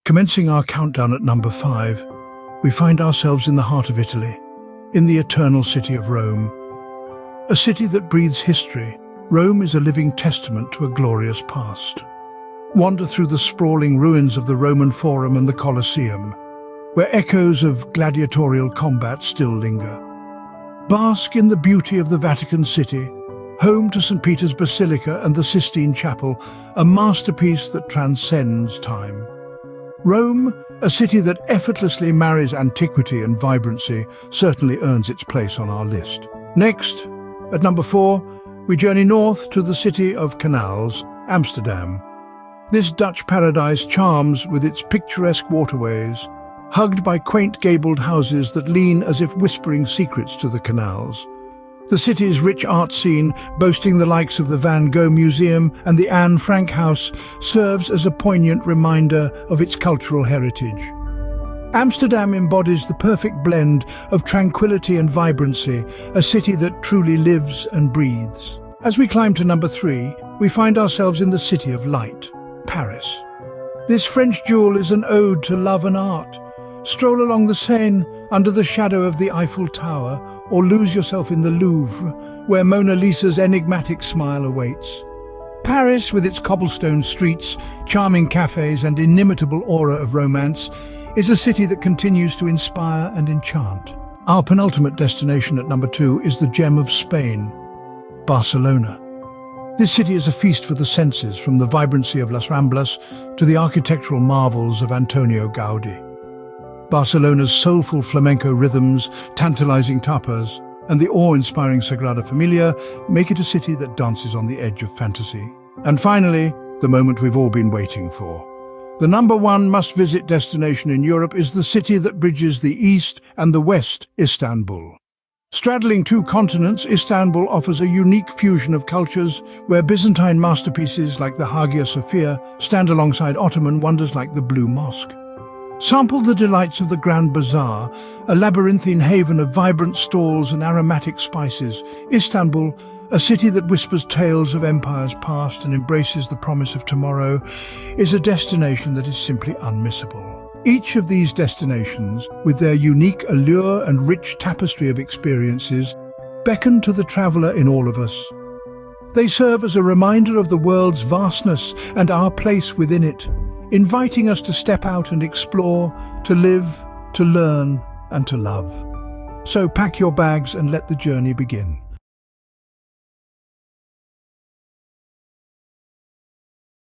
Commencing our countdown at number 5, we find ourselves in the heart of Italy, in the eternal city of Rome. A city that breathes history, Rome is a living testament to a glorious past. Wander through the sprawling ruins of the Roman Forum and the Colosseum, where echoes of gladiatorial combat still linger. Bask in the beauty of the Vatican City, home to St. Peter's Basilica and the Sistine Chapel, a masterpiece that transcends time. Rome, a city that effortlessly marries antiquity and vibrancy, certainly earns its place on our list. Next, at number 4, we journey north to the city of canals, Amsterdam. This Dutch paradise charms with its picturesque waterways, hugged by quaint gabled houses that lean as if whispering secrets to the canals. The city's rich art scene, boasting the likes of the Van Gogh Museum and the Anne Frank House, serves as a poignant reminder of its cultural heritage. Amsterdam embodies the perfect blend of tranquility and vibrancy, a city that truly lives and breathes. As we climb to number 3, we find ourselves in the city of light, Paris. This French jewel is an ode to love and art. Stroll along the Seine under the shadow of the Eiffel Tower, or lose yourself in the Louvre, where Mona Lisa's enigmatic smile awaits. Paris, with its cobblestone streets, charming cafes and inimitable aura of romance, is a city that continues to inspire and enchant. Our penultimate destination at number 2 is the gem of Spain, Barcelona. This city is a feast for the senses, from the vibrancy of Las Ramblas to the architectural marvels of Antonio Gaudi. Barcelona's soulful flamenco rhythms, tantalizing tapas, and the awe-inspiring Sagrada Familia make it a city that dances on the edge of fantasy. And finally, the moment we've all been waiting for. The number 1 must-visit destination in Europe is the city that bridges the East and the West, Istanbul. Straddling 2 continents, Istanbul offers a unique fusion of cultures where Byzantine masterpieces like the Hagia Sophia stand alongside Ottoman wonders like the Blue Mosque. Sample the delights of the Grand Bazaar, a labyrinthine haven of vibrant stalls and aromatic spices. Istanbul, a city that whispers tales of empires past and embraces the promise of tomorrow, is a destination that is simply unmissable. Each of these destinations, with their unique allure and rich tapestry of experiences, beckon to the traveler in all of us. They serve as a reminder of the world's vastness and our place within it, inviting us to step out and explore, to live, to learn, and to love. So pack your bags and let the journey begin.